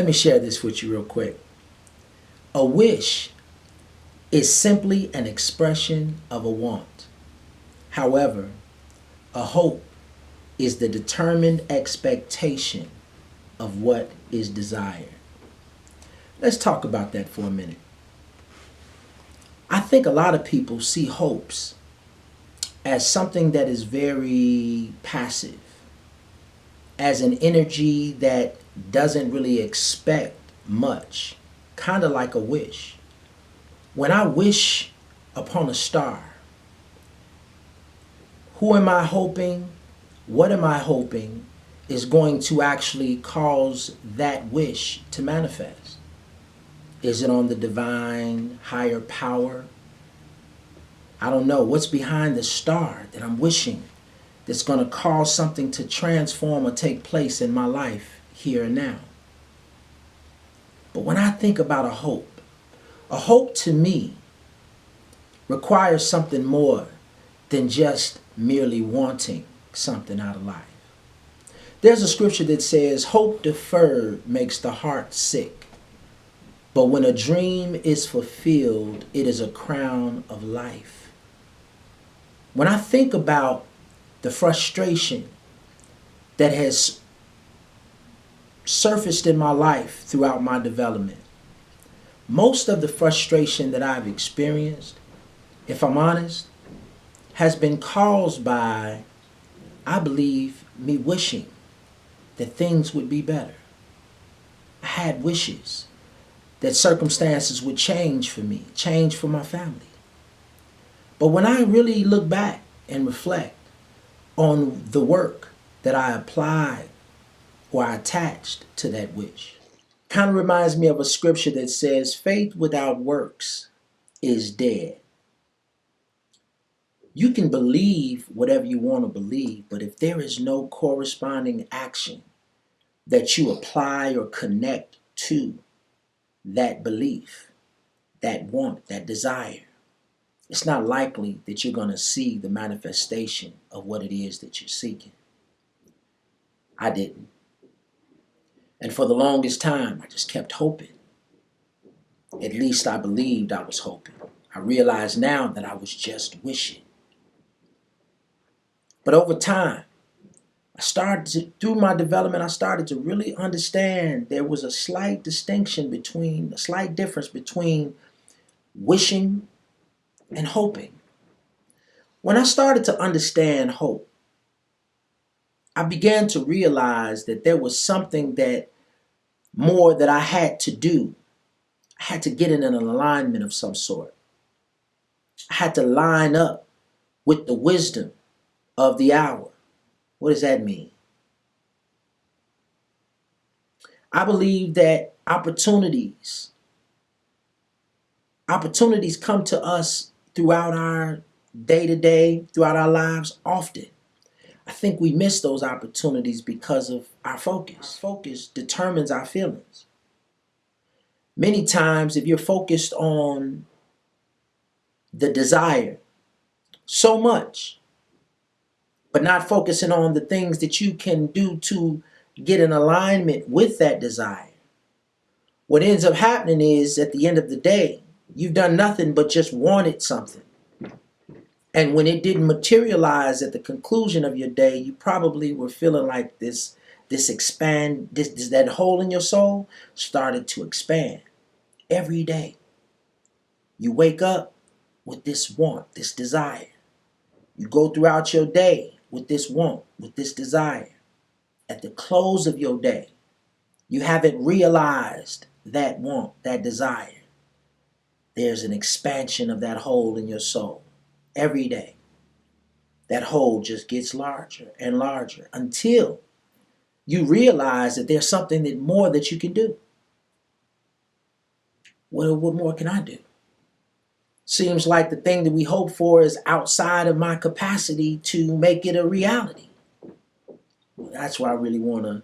Let me share this with you real quick. A wish is simply an expression of a want. However, a hope is the determined expectation of what is desired. Let's talk about that for a minute. I think a lot of people see hopes as something that is very passive, as an energy that doesn't really expect much, kind of like a wish. When I wish upon a star, who am I hoping? What am I hoping is going to actually cause that wish to manifest? Is it on the divine higher power? I don't know. What's behind the star that I'm wishing that's going to cause something to transform or take place in my life here and now? But when I think about a hope to me requires something more than just merely wanting something out of life. There's a scripture that says, hope deferred makes the heart sick, but when a dream is fulfilled, it is a crown of life. When I think about the frustration that has surfaced in my life throughout my development, most of the frustration that I've experienced, if I'm honest, has been caused by, I believe, me wishing that things would be better. I had wishes that circumstances would change for me, change for my family. But when I really look back and reflect on the work that I applied or I attached to that wish, kind of reminds me of a scripture that says, faith without works is dead. You can believe whatever you want to believe, but if there is no corresponding action that you apply or connect to that belief, that want, that desire, it's not likely that you're going to see the manifestation of what it is that you're seeking. I didn't. And for the longest time, I just kept hoping. At least I believed I was hoping. I realize now that I was just wishing. But over time, through my development, I started to really understand there was a slight difference between wishing and hoping. When I started to understand hope, I began to realize that there was something more that I had to do. I had to get in an alignment of some sort. I had to line up with the wisdom of the hour. What does that mean? I believe that opportunities come to us throughout our day-to-day, throughout our lives often. I think we miss those opportunities because of our focus. Our focus determines our feelings. Many times, if you're focused on the desire so much, but not focusing on the things that you can do to get in alignment with that desire, what ends up happening is at the end of the day, you've done nothing but just wanted something. And when it didn't materialize at the conclusion of your day, you probably were feeling like that hole in your soul started to expand every day. You wake up with this want, this desire. You go throughout your day with this want, with this desire. At the close of your day, you haven't realized that want, that desire. There's an expansion of that hole in your soul every day. That hole just gets larger and larger until you realize that there's something more that you can do. What more can I do? Seems like the thing that we hope for is outside of my capacity to make it a reality. That's why I really want to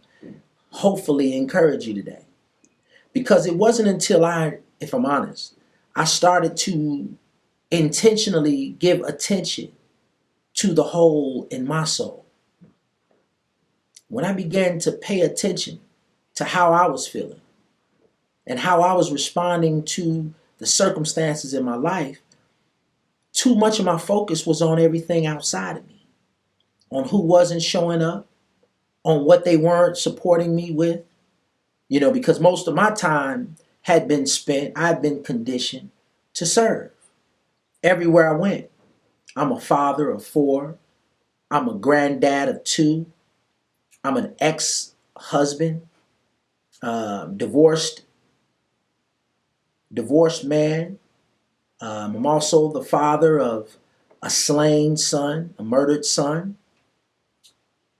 hopefully encourage you today. Because it wasn't until if I'm honest, I started to intentionally give attention to the hole in my soul. When I began to pay attention to how I was feeling, and how I was responding to the circumstances in my life, too much of my focus was on everything outside of me, on who wasn't showing up, on what they weren't supporting me with, because most of my time had been spent, I'd been conditioned to serve everywhere I went. I'm a father of 4. I'm a granddad of 2. I'm an ex-husband, divorced man. I'm also the father of a slain son, a murdered son.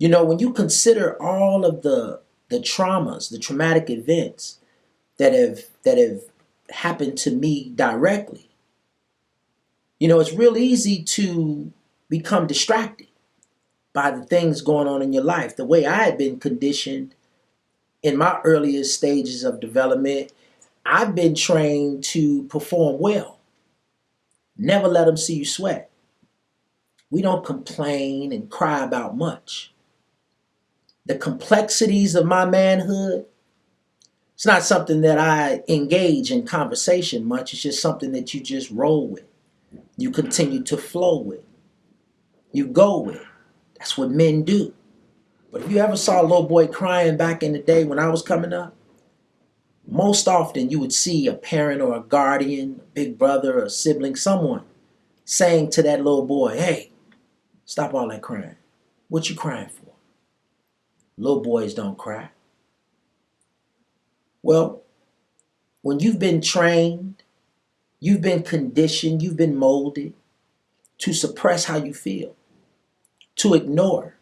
When you consider all of the traumas, the traumatic events that have happened to me directly, it's real easy to become distracted by the things going on in your life. The way I had been conditioned in my earliest stages of development, I've been trained to perform well. Never let them see you sweat. We don't complain and cry about much. The complexities of my manhood, it's not something that I engage in conversation much. It's just something that you just roll with. You continue to flow with. You go with. That's what men do. But if you ever saw a little boy crying back in the day when I was coming up, most often you would see a parent or a guardian, a big brother or a sibling, someone saying to that little boy, "Hey, stop all that crying. What you crying for?" Little boys don't cry. Well, when you've been trained, you've been conditioned, you've been molded to suppress how you feel, to ignore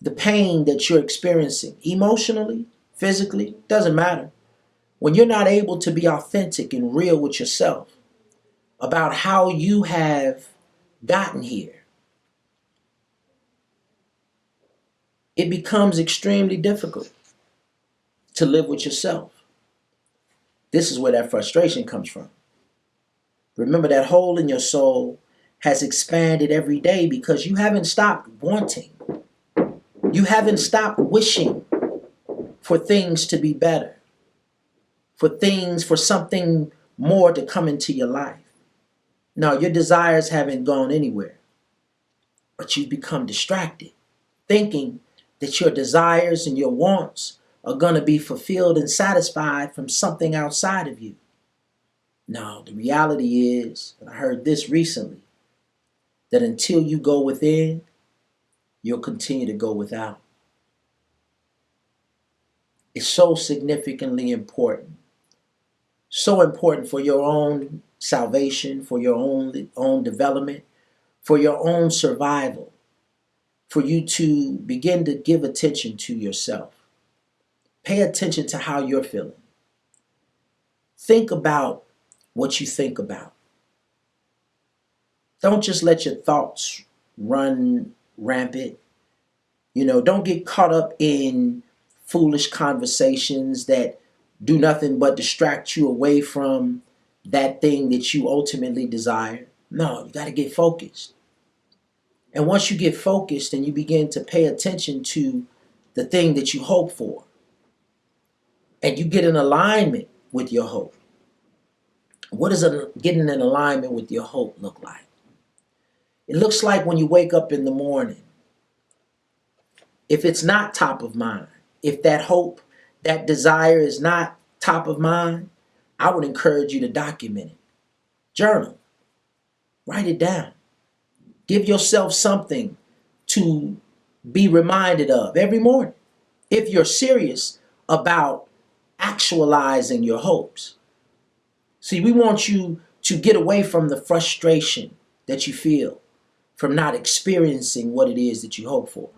the pain that you're experiencing emotionally, physically, doesn't matter. When you're not able to be authentic and real with yourself about how you have gotten here, it becomes extremely difficult to live with yourself. This is where that frustration comes from. Remember, that hole in your soul has expanded every day because you haven't stopped wanting. You haven't stopped wishing for things to be better, for something more to come into your life. No, your desires haven't gone anywhere, but you've become distracted, thinking that your desires and your wants are going to be fulfilled and satisfied from something outside of you. No, the reality is, and I heard this recently, that until you go within, you'll continue to go without. It's so significantly important. So important for your own salvation, for your own development, for your own survival, for you to begin to give attention to yourself. Pay attention to how you're feeling. Think about what you think about. Don't just let your thoughts run rampant. Don't get caught up in foolish conversations that do nothing but distract you away from that thing that you ultimately desire. No, you got to get focused. And once you get focused and you begin to pay attention to the thing that you hope for, and you get in alignment with your hope. What does getting in alignment with your hope look like? It looks like when you wake up in the morning, if it's not top of mind, if that hope, that desire is not top of mind, I would encourage you to document it. Journal. Write it down. Give yourself something to be reminded of every morning if you're serious about actualizing your hopes. See, we want you to get away from the frustration that you feel from not experiencing what it is that you hope for.